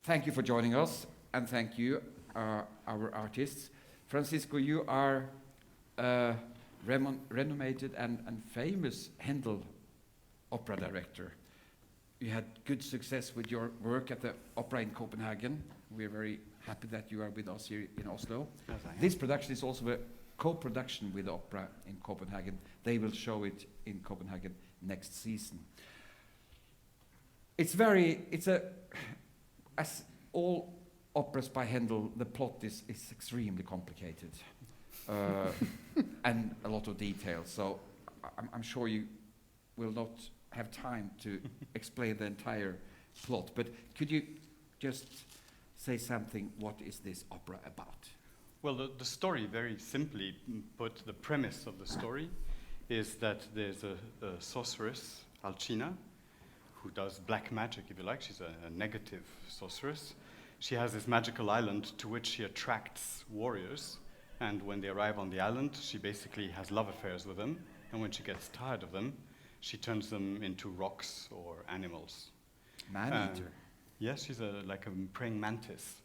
Thank you for joining us, and thank you, our artists. Francisco, you are a renowned and famous Handel opera director. You had good success with your work at the opera in Copenhagen. We are very happy that you are with us here in Oslo. Yes, I am. This production is also a co-production with the opera in Copenhagen. They will show it in Copenhagen next season. As all operas by Handel, the plot is extremely complicated and a lot of details. So I'm sure you will not have time to explain the entire plot. But could you just say something? What is this opera about? Well, the story, very simply put, the premise of the story is that there's a sorceress, Alcina, who does black magic, if you like. She's a negative sorceress. She has this magical island to which she attracts warriors, and when they arrive on the island, she basically has love affairs with them, and when she gets tired of them, she turns them into rocks or animals. Man-eater. Yes, she's like a praying mantis.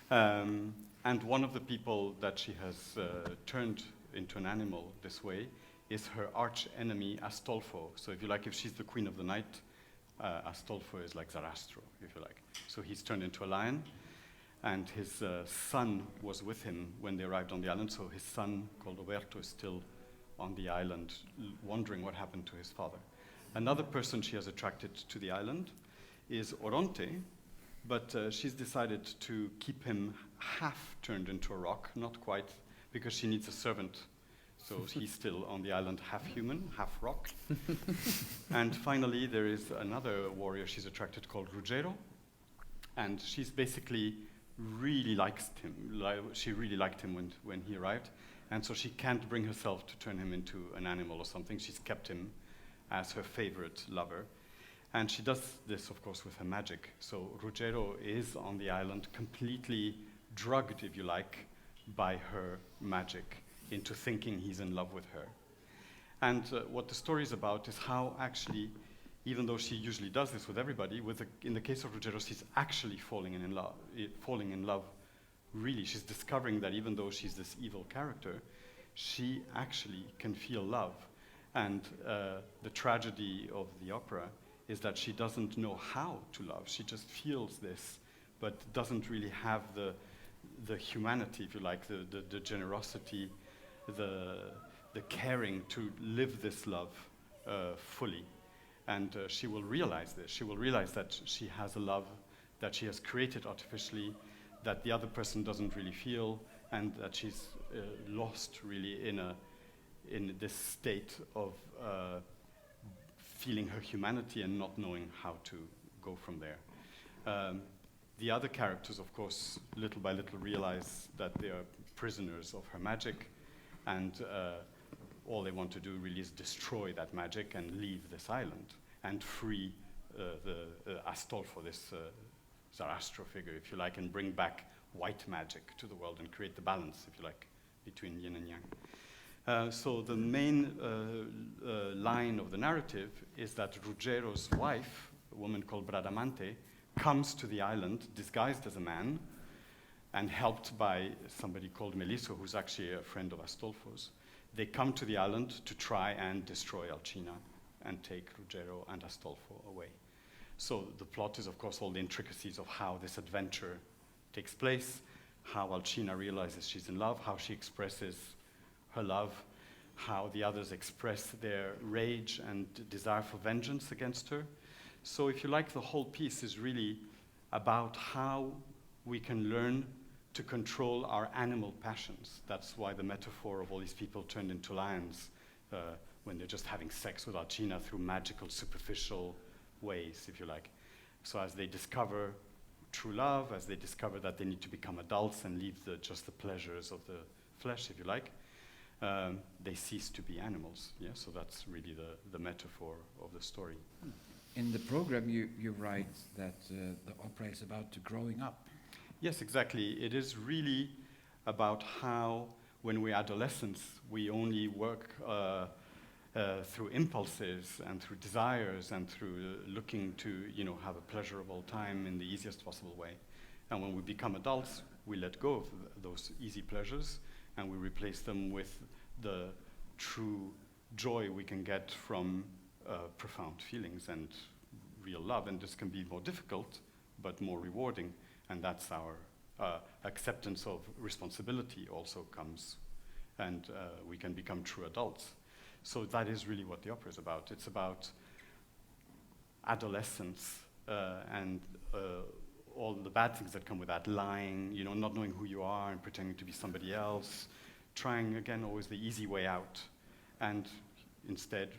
And one of the people that she has turned into an animal this way is her arch enemy Astolfo. So if you like, if she's the queen of the night, Astolfo is like Zarastro, if you like. So he's turned into a lion, and his son was with him when they arrived on the island. So his son, called Roberto, is still on the island, wondering what happened to his father. Another person she has attracted to the island is Oronte, but she's decided to keep him half turned into a rock, not quite, because she needs a servant. So he's still on the island, half human, half rock. And finally, there is another warrior she's attracted called Ruggiero, and she's basically really likes him. She really liked him when he arrived, and so she can't bring herself to turn him into an animal or something. She's kept him as her favorite lover. And she does this, of course, with her magic. So Ruggiero is on the island completely drugged, if you like, by her magic into thinking he's in love with her. And what the story is about is how actually, even though she usually does this with everybody, in the case of Ruggiero, she's actually falling in love. Really, she's discovering that even though she's this evil character, she actually can feel love. And the tragedy of the opera is that she doesn't know how to love. She just feels this, but doesn't really have the humanity, if you like, the generosity, the caring to live this love fully. And she will realize this. She will realize that she has a love that she has created artificially, that the other person doesn't really feel, and that she's lost really in this state of feeling her humanity and not knowing how to go from there. The other characters, of course, little by little realize that they are prisoners of her magic, and all they want to do really is destroy that magic and leave this island and free the Astolfo, this Zarastro figure, if you like, and bring back white magic to the world and create the balance, if you like, between yin and yang. So the main line of the narrative is that Ruggiero's wife, a woman called Bradamante, comes to the island disguised as a man and helped by somebody called Melisso, who's actually a friend of Astolfo's. They come to the island to try and destroy Alcina and take Ruggiero and Astolfo away. So the plot is, of course, all the intricacies of how this adventure takes place, how Alcina realizes she's in love, how she expresses her love, how the others express their rage and desire for vengeance against her. So if you like, the whole piece is really about how we can learn to control our animal passions. That's why the metaphor of all these people turned into lions when they're just having sex with Alcina through magical, superficial ways, if you like. So as they discover true love, as they discover that they need to become adults and leave just the pleasures of the flesh, if you like, they cease to be animals. Yeah? So that's really the metaphor of the story. In the program, you write that the opera is about growing up. Yes, exactly. It is really about how, when we're adolescents, we only work through impulses and through desires and through looking to, have a pleasurable time in the easiest possible way. And when we become adults, we let go of those easy pleasures and we replace them with the true joy we can get from profound feelings and real love. And this can be more difficult, but more rewarding. And that's our acceptance of responsibility also comes, and we can become true adults. So that is really what the opera is about. It's about adolescence and all the bad things that come with that, lying, not knowing who you are and pretending to be somebody else, trying, again, always the easy way out. And instead,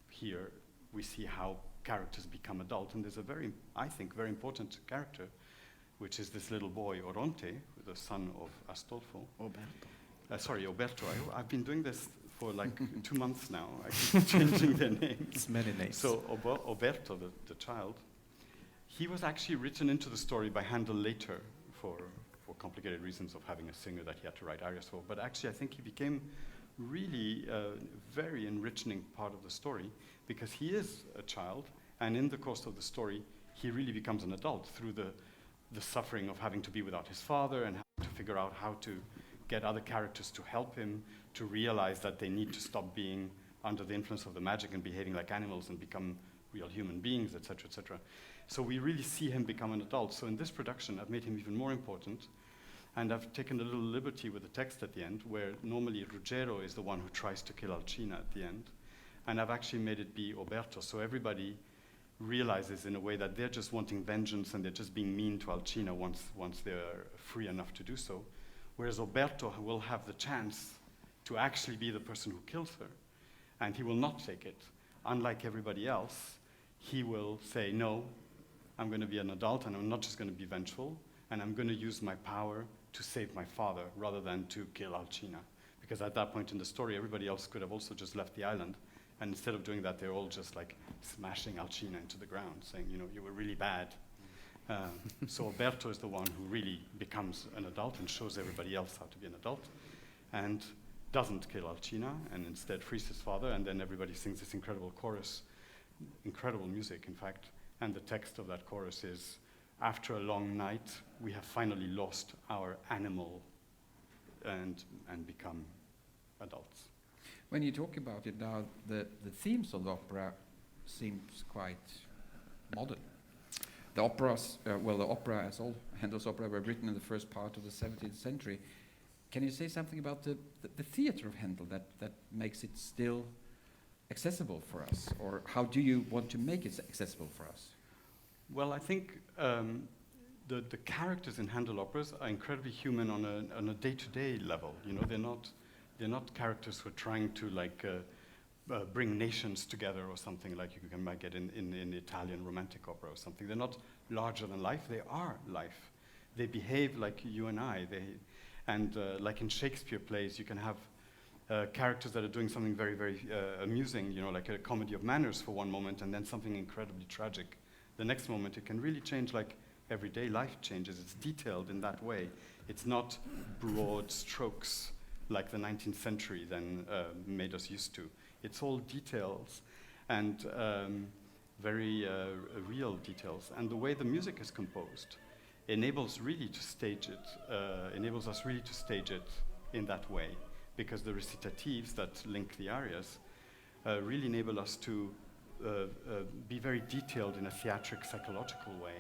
here, we see how characters become adult. And there's a very important character, which is this little boy, Oronte, the son of Astolfo. Oberto. I've been doing this for like 2 months now. I keep changing their names. It's many names. So Oberto, the child, he was actually written into the story by Handel later for complicated reasons of having a singer that he had to write arias for. But actually, I think he became really a very enriching part of the story because he is a child, and in the course of the story, he really becomes an adult through the suffering of having to be without his father and having to figure out how to get other characters to help him to realize that they need to stop being under the influence of the magic and behaving like animals and become real human beings, etc., etc. So we really see him become an adult. So in this production, I've made him even more important, and I've taken a little liberty with the text at the end, where normally Ruggiero is the one who tries to kill Alcina at the end, and I've actually made it be Oberto, so everybody realizes in a way that they're just wanting vengeance and they're just being mean to Alcina once they're free enough to do so. Whereas Oberto will have the chance to actually be the person who kills her, and he will not take it. Unlike everybody else, he will say, no, I'm going to be an adult and I'm not just going to be vengeful, and I'm going to use my power to save my father rather than to kill Alcina. Because at that point in the story, everybody else could have also just left the island, and instead of doing that, they're all just like smashing Alcina into the ground, saying, you were really bad. So Oberto is the one who really becomes an adult and shows everybody else how to be an adult, and doesn't kill Alcina, and instead frees his father, and then everybody sings this incredible chorus, incredible music, in fact, and the text of that chorus is, after a long night, we have finally lost our animal and become adults. When you talk about it now, the themes of the opera seems quite modern. The operas, the opera, as all Handel's opera, were written in the first part of the 17th century. Can you say something about the theater of Handel that makes it still accessible for us? Or how do you want to make it accessible for us? Well, I think the characters in Handel operas are incredibly human on a day-to-day level. They're not characters who are trying to bring nations together or something like you might get in Italian romantic opera or something. They're not larger than life. They are life. They behave like you and I. Like in Shakespeare plays, you can have characters that are doing something very, very amusing, like a comedy of manners for one moment, and then something incredibly tragic. The next moment, it can really change like everyday life changes. It's detailed in that way. It's not broad strokes like the 19th century then made us used to. It's all details and very real details. And the way the music is composed enables us really to stage it in that way, because the recitatives that link the arias really enable us to be very detailed in a theatric, psychological way.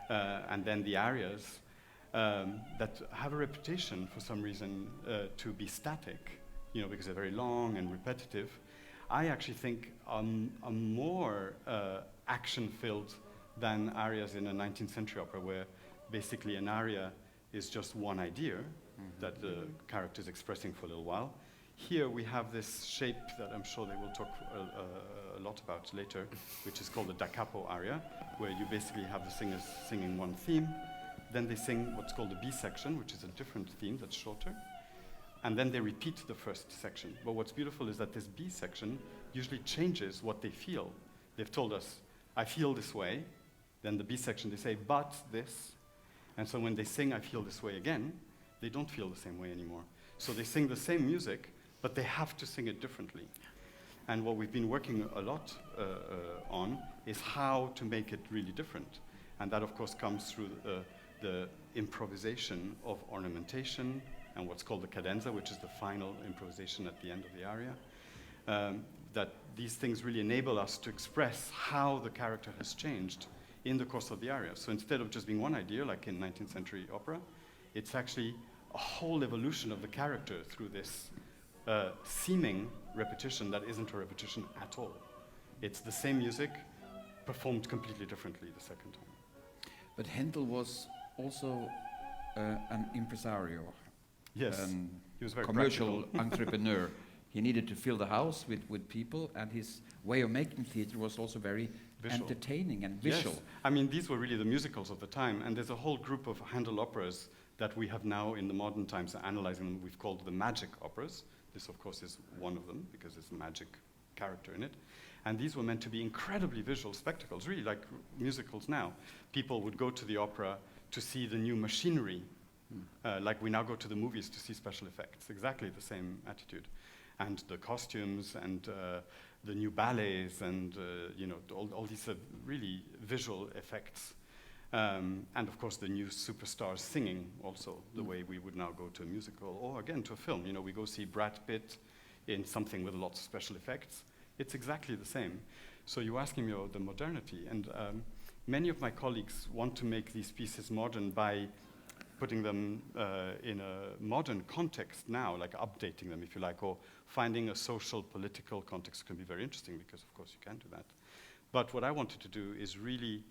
And then the arias that have a reputation for some reason to be static, because they're very long and repetitive, I actually think are more action-filled than arias in a 19th century opera, where basically an aria is just one idea that the character is expressing for a little while. Here we have this shape that I'm sure they will talk a lot about later, which is called the da capo aria, where you basically have the singers singing one theme, then they sing what's called the B section, which is a different theme that's shorter, and then they repeat the first section. But what's beautiful is that this B section usually changes what they feel. They've told us, I feel this way, then the B section they say, but this, and so when they sing I feel this way again, they don't feel the same way anymore. So they sing the same music, but they have to sing it differently. And what we've been working a lot on is how to make it really different. And that, of course, comes through the improvisation of ornamentation and what's called the cadenza, which is the final improvisation at the end of the aria. That these things really enable us to express how the character has changed in the course of the aria. So instead of just being one idea, like in 19th century opera, it's actually a whole evolution of the character through this seeming repetition that isn't a repetition at all. It's the same music, performed completely differently the second time. But Handel was also an impresario. Yes, he was very commercial practical. entrepreneur. He needed to fill the house with people, and his way of making theater was also very Visual. entertaining and visual. Yes. I mean, these were really the musicals of the time, and there's a whole group of Handel operas that we have now in the modern times analyzing them. We've called the magic operas. This, of course, is one of them, because there's a magic character in it. And these were meant to be incredibly visual spectacles, really like musicals now. People would go to the opera to see the new machinery, like we now go to the movies to see special effects. Exactly the same attitude. And the costumes and the new ballets and all these really visual effects. And of course the new superstars singing also, the way we would now go to a musical or again to a film. You know, we go see Brad Pitt in something with lots of special effects. It's exactly the same. So you're asking me about the modernity, and many of my colleagues want to make these pieces modern by putting them in a modern context now, like updating them, if you like, or finding a social, political context can be very interesting because, of course, you can do that. But what I wanted to do is really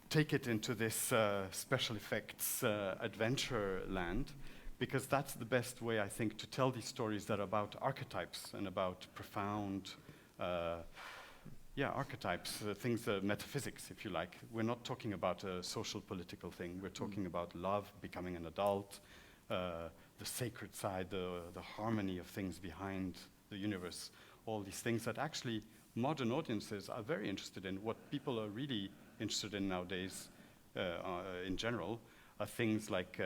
take it into this special effects adventure land, because that's the best way, I think, to tell these stories that are about archetypes and about profound archetypes, things, metaphysics, if you like. We're not talking about a social political thing. We're talking about love, becoming an adult, the sacred side, the harmony of things behind the universe, all these things that actually modern audiences are very interested in. What people are really interested in nowadays, in general, are things like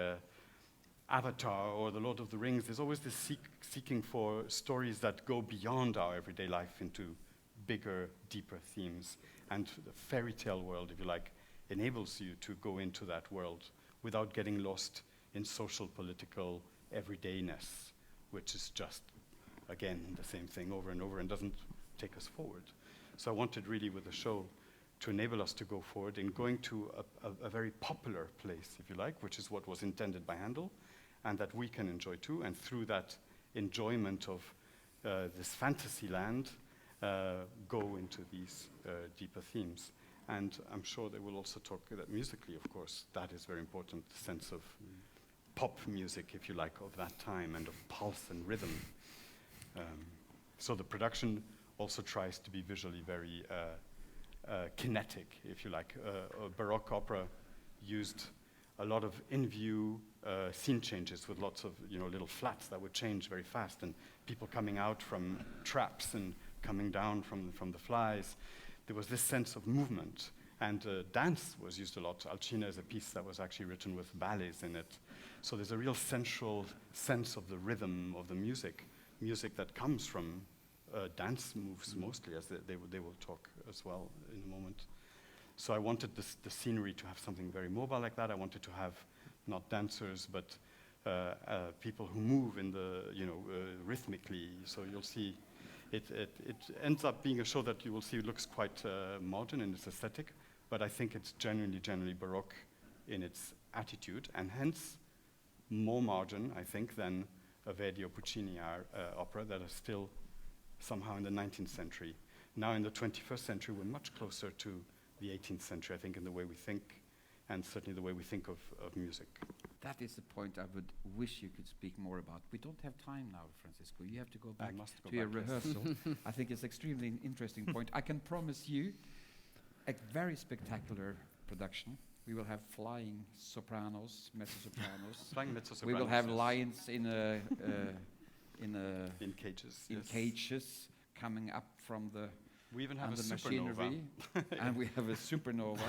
Avatar or The Lord of the Rings. There's always this seeking for stories that go beyond our everyday life into bigger, deeper themes. And the fairy tale world, if you like, enables you to go into that world without getting lost in social, political everydayness, which is just, again, the same thing over and over and doesn't take us forward. So I wanted really with the show to enable us to go forward in going to a very popular place, if you like, which is what was intended by Handel, and that we can enjoy too, and through that enjoyment of this fantasy land, go into these deeper themes. And I'm sure they will also talk that musically, of course, that is very important, the sense of pop music, if you like, of that time, and of pulse and rhythm. So the production also tries to be visually very kinetic, if you like. A Baroque opera used a lot of in-view scene changes with lots of little flats that would change very fast, and people coming out from traps and coming down from the flies. There was this sense of movement, and dance was used a lot. Alcina is a piece that was actually written with ballets in it. So there's a real sensual sense of the rhythm of the music that comes from dance moves mostly, as they will talk as well in a moment. So I wanted the scenery to have something very mobile like that. I wanted to have not dancers, but people who move in the rhythmically. So you'll see it ends up being a show that you will see looks quite modern in its aesthetic, but I think it's genuinely Baroque in its attitude, and hence more modern, I think, than a Verdi or Puccini opera that are still somehow in the 19th century. Now in the 21st century, we're much closer to the 18th century, I think, in the way we think, and certainly the way we think of music. That is the point I would wish you could speak more about. We don't have time now, Francisco. You have to go back to your rehearsal. I think it's extremely interesting point. I can promise you a very spectacular production. We will have flying sopranos, mezzo-sopranos. Flying mezzo-sopranos. We will have lions in cages. Cages coming up from the. We even have a machinery, and we have a supernova.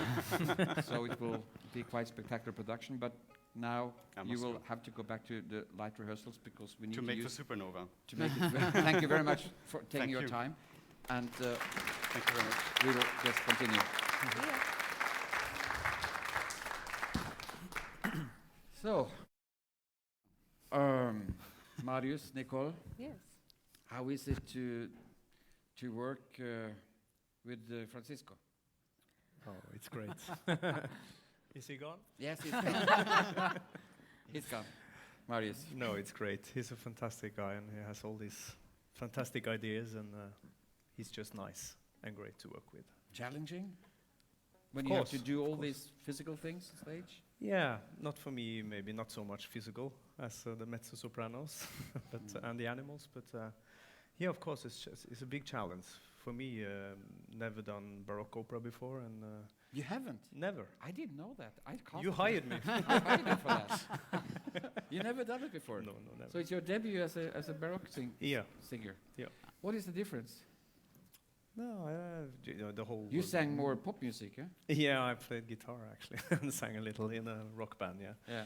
So it will be quite spectacular production. But Now I you must will go. have to go back to the light rehearsals because we need To make the use supernova. to make it. Thank you very much for taking Thank your you. time, and Thank you very much. we will just continue. So, Marius, Nicole, Yes. how is it to work with Francisco? Oh, it's great. Is he gone? Yes, he's gone. He's gone. Marius. No, it's great. He's a fantastic guy, and he has all these fantastic ideas, and he's just nice and great to work with. Challenging? When Of you have to course, do of all course. these physical things on stage? Yeah, not for me, maybe not so much physical as the mezzo-sopranos but and the animals, but yeah, of course, it's a big challenge. For me, never done Baroque opera before, and You haven't? never. I didn't know that. I can't. You hired me. I hired you for that. You never done it before? No, never. So it's your debut as a Baroque Yeah, singer? Yeah. What is the difference? no, you know, the whole. You sang more pop music, eh? Yeah, I played guitar actually and sang a little in a rock band. Yeah. Yeah.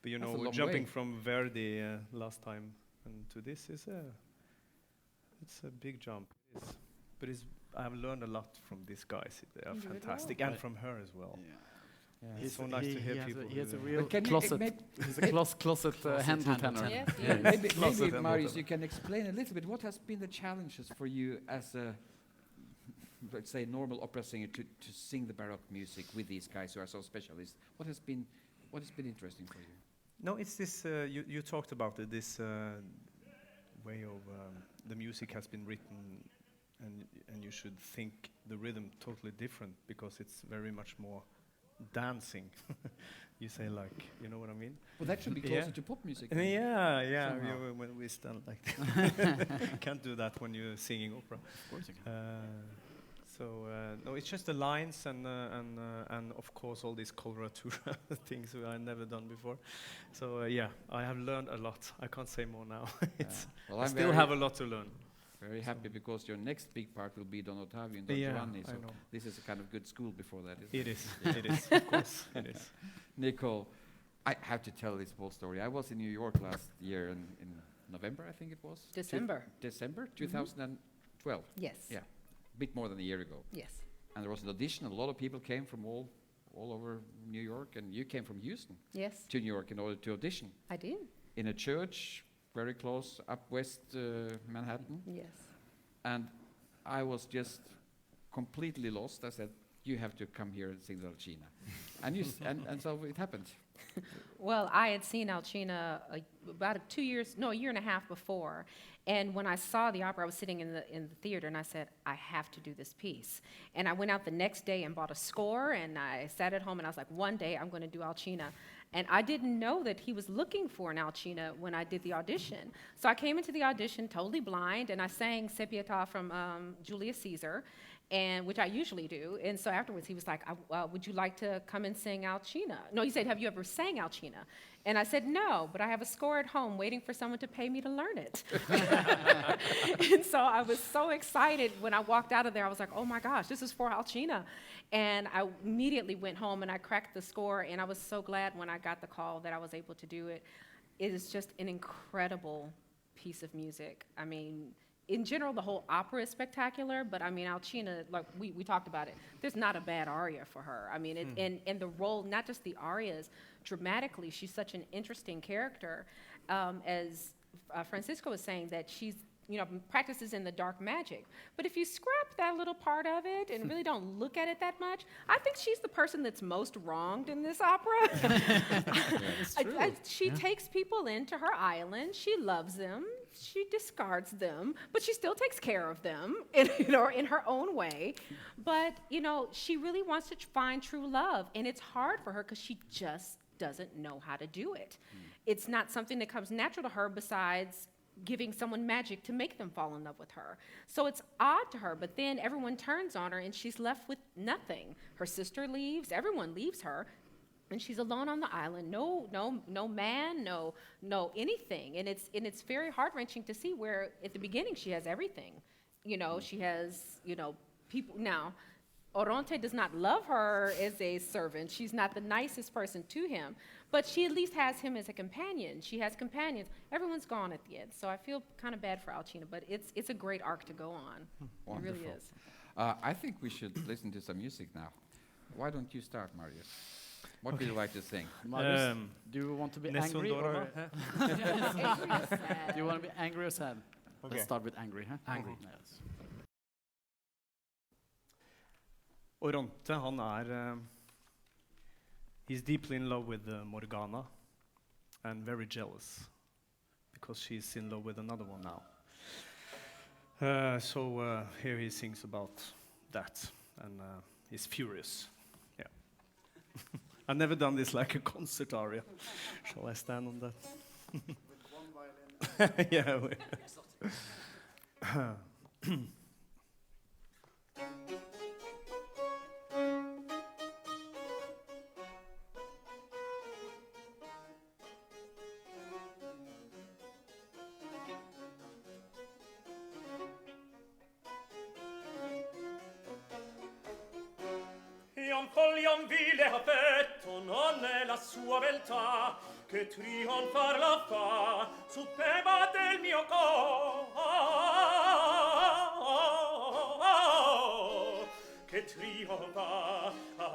But you That's a know, long jumping way. from Verdi last time and to this is it's a big jump. But I have learned a lot from these guys. They are You did well. fantastic, and from her as well. Yeah. It's so nice to hear people. He has a who- real But can you closet. make- He's a closet handle tenor. Yes, Yeah, yes. maybe, Closet maybe and Marius, bottom. you can explain a little bit what has been the challenges for you as a, let's say, normal opera singer to sing the Baroque music with these guys who are so specialists. What has been interesting for you? No, it's this. You talked about it. This way of the music has been written, and you should think the rhythm totally different because it's very much more dancing. You say like, you know what I mean? Well, that should be closer Yeah. to pop music. Yeah. Somehow. When we stand like that, can't do that when you're singing opera. Of course you can. No, it's just the lines and of course all these coloratura things I never done before. So yeah, I have learned a lot. I can't say more now. Well, I I'm still have a lot to learn. very happy because your next big part will be Don Ottavio and Don Yeah, Giovanni. I So know. this is a kind of good school before that, isn't It is. It is. Of course, it is. Nicole, I have to tell this whole story. I was in New York last year in November, I think it was. December. December 2012. Yes. Yeah, a bit more than a year ago. Yes. And there was an audition. A lot of people came from all over New York, and you came from Houston Yes. to New York in order to audition I did. in a church very close up west Manhattan. Yes. And I was just completely lost. I said, "You have to come here and sing the Alcina," and and so it happened. Well, I had seen Alcina about a year and a half before, and when I saw the opera, I was sitting in the theater, and I said, I have to do this piece. And I went out the next day and bought a score, and I sat at home, and I was like, one day I'm going to do Alcina. And I didn't know that he was looking for an Alcina when I did the audition. So I came into the audition totally blind, and I sang Se Pietà from Julius Caesar, and which I usually do. And so afterwards, he was like, would you like to come and sing Alcina? No, he said, have you ever sang Alcina? And I said, no, but I have a score at home waiting for someone to pay me to learn it. And so I was so excited when I walked out of there. I was like, oh my gosh, this is for Alcina. And I immediately went home and I cracked the score, and I was so glad when I got the call that I was able to do it. It is just an incredible piece of music. I mean, in general, the whole opera is spectacular, but I mean, Alcina, like we talked about it, there's not a bad aria for her. I mean, and the role, not just the arias, dramatically, she's such an interesting character. As Francisco was saying, that she's, practices in the dark magic. But if you scrap that little part of it and really don't look at it that much, I think she's the person that's most wronged in this opera. She takes people into her island. She loves them. She discards them, but she still takes care of them in her own way. But, she really wants to find true love, and it's hard for her because she just doesn't know how to do it. It's not something that comes natural to her besides giving someone magic to make them fall in love with her. So it's odd to her, but then everyone turns on her and she's left with nothing. Her sister leaves, everyone leaves her, and she's alone on the island. No man, no anything. And it's very heart-wrenching to see where at the beginning she has everything. She has, people. Now, Oronte does not love her as a servant. She's not the nicest person to him. But she at least has him as a companion. She has companions. Everyone's gone at the end, so I feel kind of bad for Alcina, but it's a great arc to go on. It really Wonderful. is. I think we should listen to some music now. Why don't you start, Marius? What do you like to sing? Marius, do you want to be angry or Nessun not? Angry or sad? Do you want to be angry or sad? Okay. Let's start with angry, huh? Angry. Yes. Oronte, he's deeply in love with Morgana and very jealous because she's in love with another one now. So here he sings about that and he's furious. Yeah. I've never done this like a concert aria. Shall I stand on that? With one violin. Yeah. Foglion vile affetto non è la sua beltà che trionfar la fa superba del mio cor che trionfa la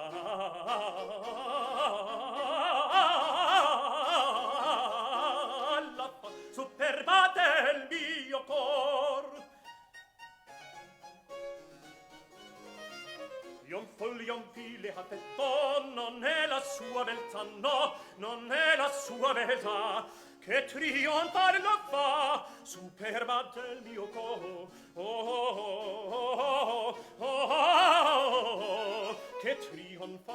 fa superba del mio cor. Foglion file affetto non è la sua beltà, no, non è la sua beltà che trionfar lo fa superba del mio cor, che trionfa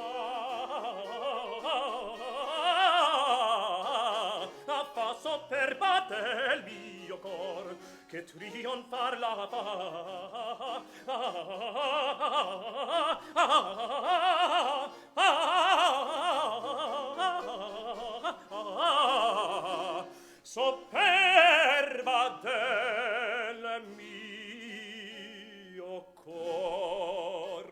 fa superba del mio cor, che trionfar la fa superba del mio cor.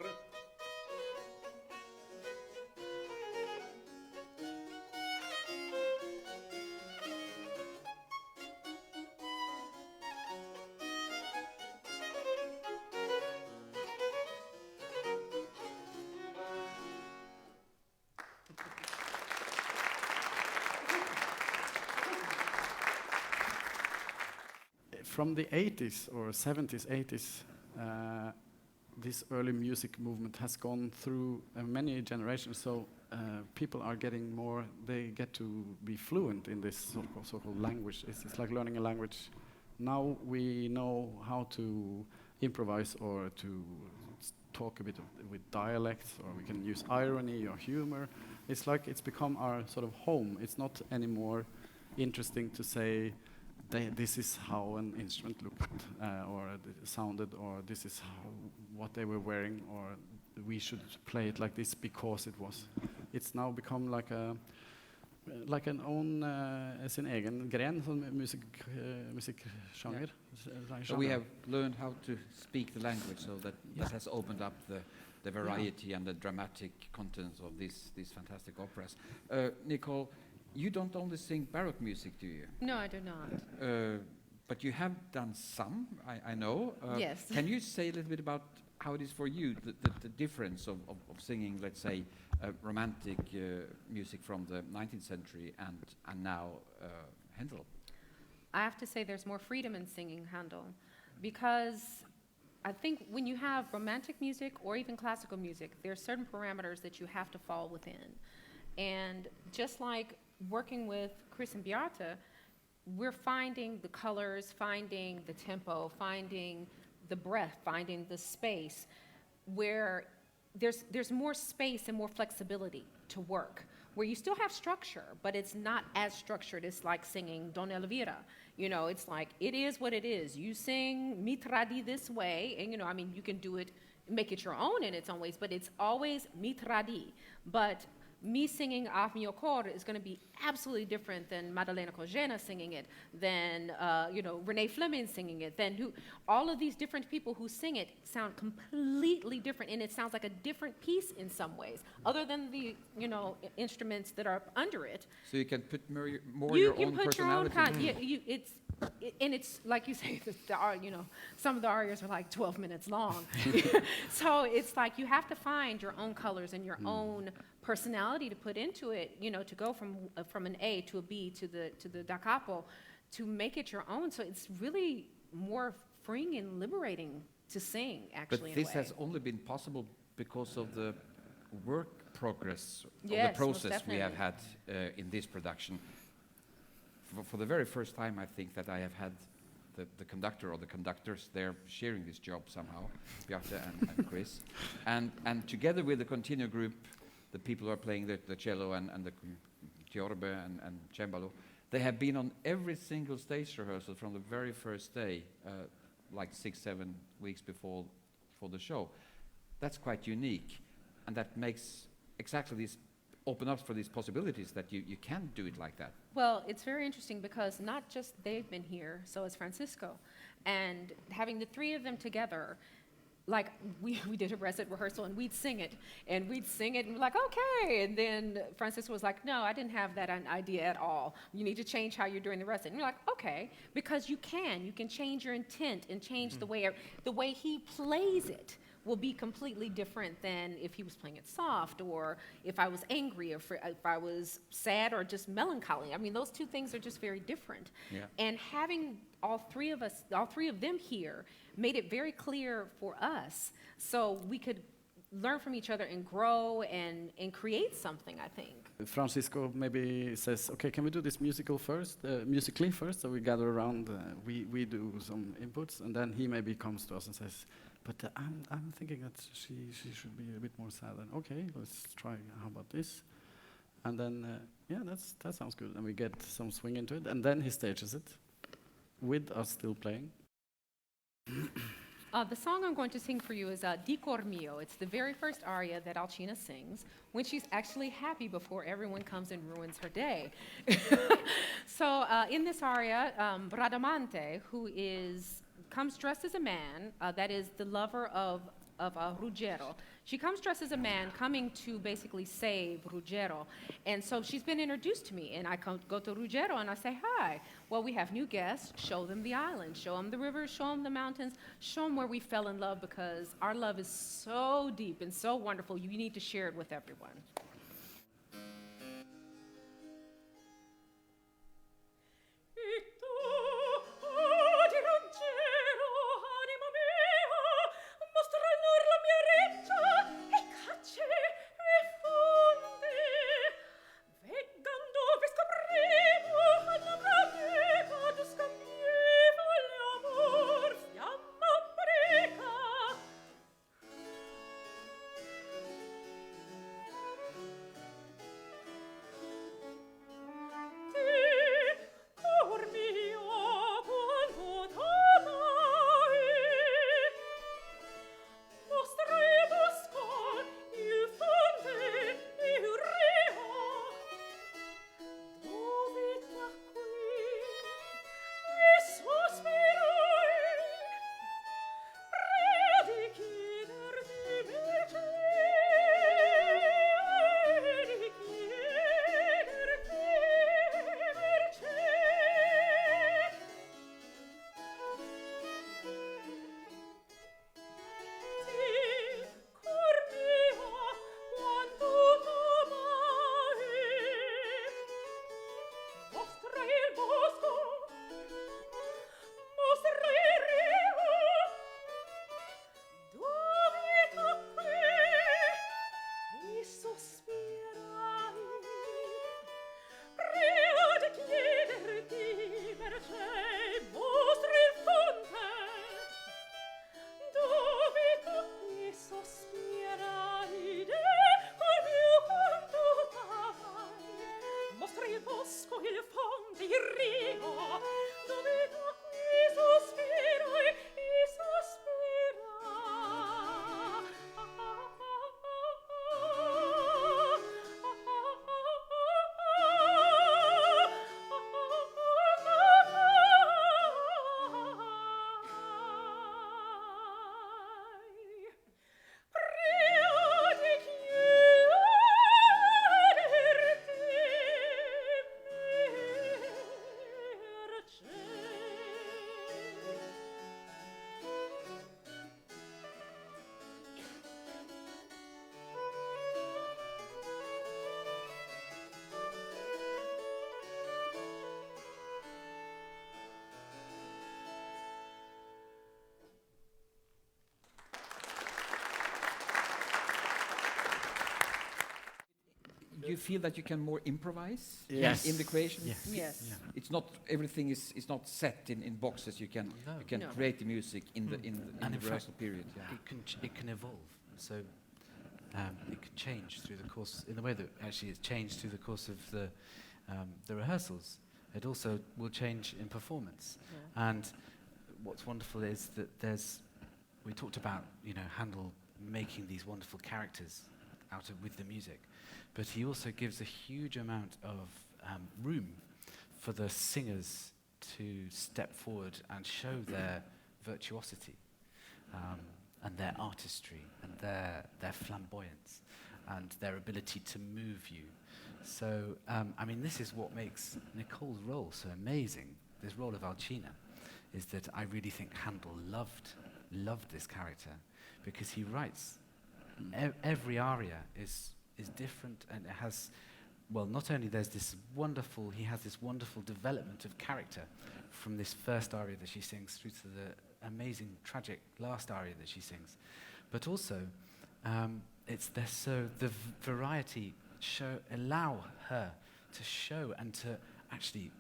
From the 80s or 70s, 80s, this early music movement has gone through many generations. So people are getting more. They get to be fluent in this so-called language. It's like learning a language. Now we know how to improvise or to talk a bit with dialects, or we can use irony or humor. It's like it's become our sort of home. It's not anymore interesting to say this is how an instrument looked or sounded, or this is what they were wearing, or we should play it like this because it was. It's now become like an own sin egen gren, sånn musikksjanger. So we have learned how to speak the language, so that has opened up the variety and the dramatic contents of these fantastic operas. Nicole, you don't only sing Baroque music, do you? No, I do not. But you have done some, I know. Yes. Can you say a little bit about how it is for you, the difference of singing, let's say, romantic music from the 19th century and now Handel? I have to say there's more freedom in singing Handel, because I think when you have romantic music or even classical music, there are certain parameters that you have to fall within. And just like working with Chris and Bjarte, we're finding the colors, finding the tempo, finding the breath, finding the space, where there's more space and more flexibility to work, where you still have structure, but it's not as structured. It's like singing Don Elvira. You know, it's like, it is what it is. You sing mitradi this way, and you know, I mean, you can do it, make it your own in its own ways, but it's always mitradi. But me singing "A mio cor" is going to be absolutely different than Maddalena Cogena singing it, than Renee Fleming singing it, all of these different people who sing it sound completely different, and it sounds like a different piece in some ways, other than the instruments that are under it. So you can put more your own personality. And it's like you say, some of the arias are like 12 minutes long. So it's like you have to find your own colors and your own personality to put into it, to go from an A to a B to the da capo, to make it your own. So it's really more freeing and liberating to sing, actually. But this has only been possible because of the work progress, of the process we have had in this production. For the very first time, I think that I have had the conductor or the conductors there sharing this job somehow, Bjarte and Chris. And together with the continuo group, the people who are playing the cello and the tiorbe and cembalo, they have been on every single stage rehearsal from the very first day, like 6-7 weeks before the show. That's quite unique, and that makes exactly this open up for these possibilities that you can do it like that. Well, it's very interesting because not just they've been here, so has Francisco. And having the three of them together, like we did a rehearsal and we'd sing it and we're like, okay. And then Francisco was like, no, I didn't have that idea at all. You need to change how you're doing the rest of it. And you're like, okay, because you can change your intent and change the way he plays it will be completely different than if he was playing it soft, or if I was angry, or if I was sad or just melancholy. I mean, those two things are just very different. Yeah. And having all three of them here made it very clear for us, so we could learn from each other and grow and create something, I think. Francisco maybe says, okay, can we do this musically first? So we gather around, we do some inputs, and then he maybe comes to us and says, but I'm thinking that she should be a bit more sad. And okay, let's try. How about this? And then that sounds good. And we get some swing into it. And then he stages it with us still playing. The song I'm going to sing for you is Di Cor Mio. It's the very first aria that Alcina sings when she's actually happy before everyone comes and ruins her day. So in this aria, Bradamante, who comes dressed as a man, that is the lover of Ruggiero. She comes dressed as a man coming to basically save Ruggiero. And so she's been introduced to me, and I go to Ruggiero and I say, hi. Well, we have new guests. Show them the island. Show them the rivers. Show them the mountains. Show them where we fell in love, because our love is so deep and so wonderful. You need to share it with everyone. you feel that you can more improvise Yes. in the creation? Yes. Yes. Yeah. It's not everything is not set in boxes. You can No. create the music in the And in rehearsal period. Yeah. It can evolve. So it can change through the course in the way that actually it's changed through the course of the rehearsals. It also will change in performance. Yeah. And what's wonderful is that we talked about Handel making these wonderful characters with the music, but he also gives a huge amount of room for the singers to step forward and show their virtuosity and their artistry and their flamboyance and their ability to move you. So, this is what makes Nicole's role so amazing. This role of Alcina is that I really think Handel loved this character, because he writes every aria is different, and it has, not only he has this wonderful development of character from this first aria that she sings through to the amazing tragic last aria that she sings, but also the variety allow her to show and to actually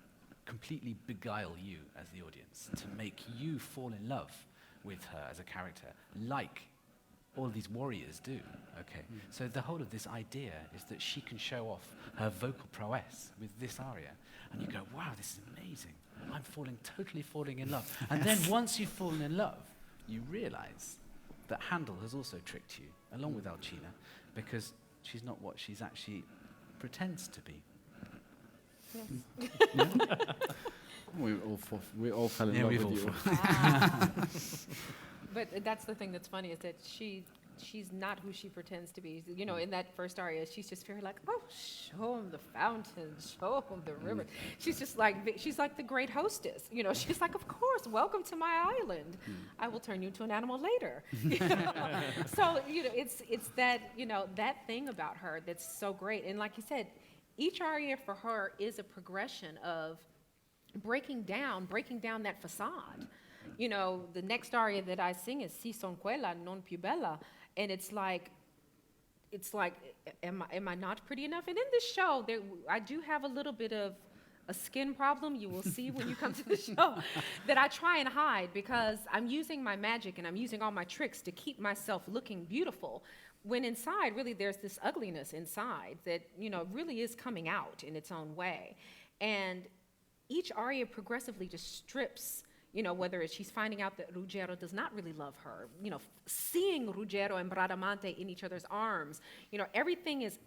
completely beguile you as the audience, to make you fall in love with her as a character, like all these warriors do. Okay, so the whole of this idea is that she can show off her vocal prowess with this aria, and you go, wow, this is amazing. I'm totally falling in love. And then once you've fallen in love, you realize that Handel has also tricked you, along with Alcina, because she's not what she's actually pretends to be. We all fell in Yeah, love we've with all you. But that's the thing that's funny, is that she's not who she pretends to be. In that first aria, she's just very like, oh, show him the fountain, show him the river. She's just like, she's like the great hostess. She's like, of course, welcome to my island. I will turn you into an animal later. So, it's that, that thing about her that's so great. And like you said, each aria for her is a progression of breaking down that facade. The next aria that I sing is Si son quella, non più bella, and it's like, am I not pretty enough? And in this show, I do have a little bit of a skin problem. You will see when you come to the show that I try and hide, because I'm using my magic and I'm using all my tricks to keep myself looking beautiful, when inside, really, there's this ugliness inside that, really is coming out in its own way. And each aria progressively just strips, whether it's she's finding out that Ruggiero does not really love her, seeing Ruggiero and Bradamante in each other's arms, everything is,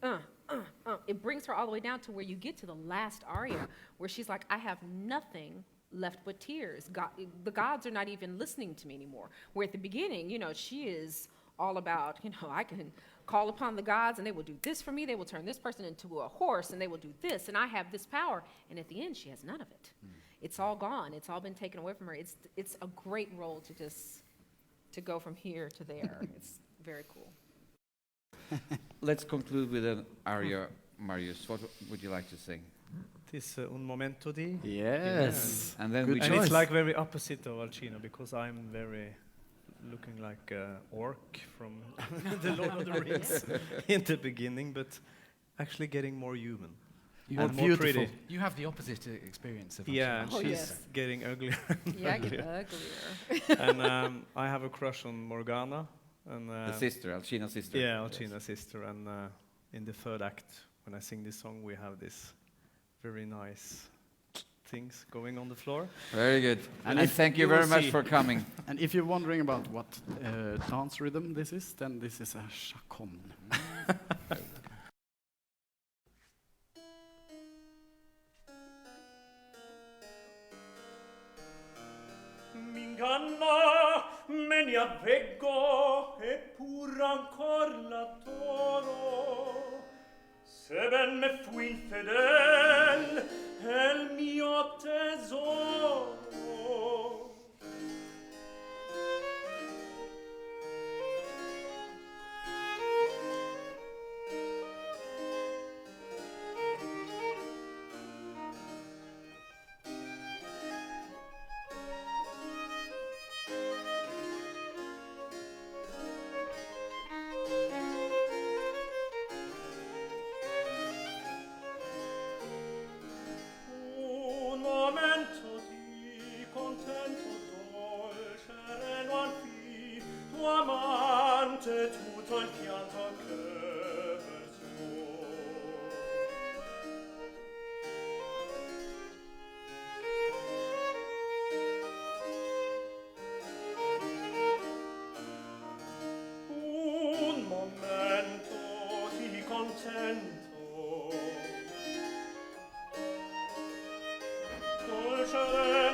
it brings her all the way down to where you get to the last aria, where she's like, I have nothing left but tears. The gods are not even listening to me anymore. Where at the beginning, she is all about, I can call upon the gods and they will do this for me. They will turn this person into a horse and they will do this, and I have this power. And at the end, she has none of it. It's all gone. It's all been taken away from her. It's a great role to go from here to there. It's very cool. Let's conclude with an aria. Marius, what would you like to sing? This Un momento di. Yes. And then Good we And choice. it's like very opposite of Alcina, because I'm very looking like an orc from the Lord of the Rings in the beginning, but actually getting more human. You're and more beautiful. pretty. You have the opposite experience of Yeah, and Oh, she's yes. getting uglier. Yeah, get uglier. uglier. And I have a crush on Morgana. And, the sister, Alcina's sister. Yeah, Alcina's sister. And in the third act, when I sing this song, we have this very nice things going on the floor. Very good. And And if thank you you will very much see. for coming. And if you're wondering about what dance rhythm this is, then this is a chaconne. M'inganna, me ne avveggo, eppur ancor l'adoro. Se ben me fui infedel, è il mio tesoro.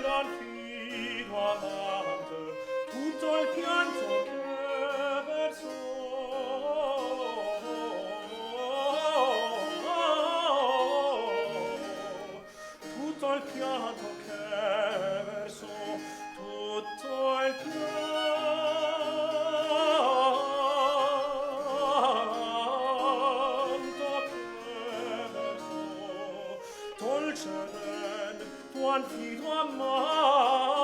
non fido amante, tutto il pianto che versò. Tutto il pianto che versò, tutto il pianto che versò, dolce nen, tuan fido amante.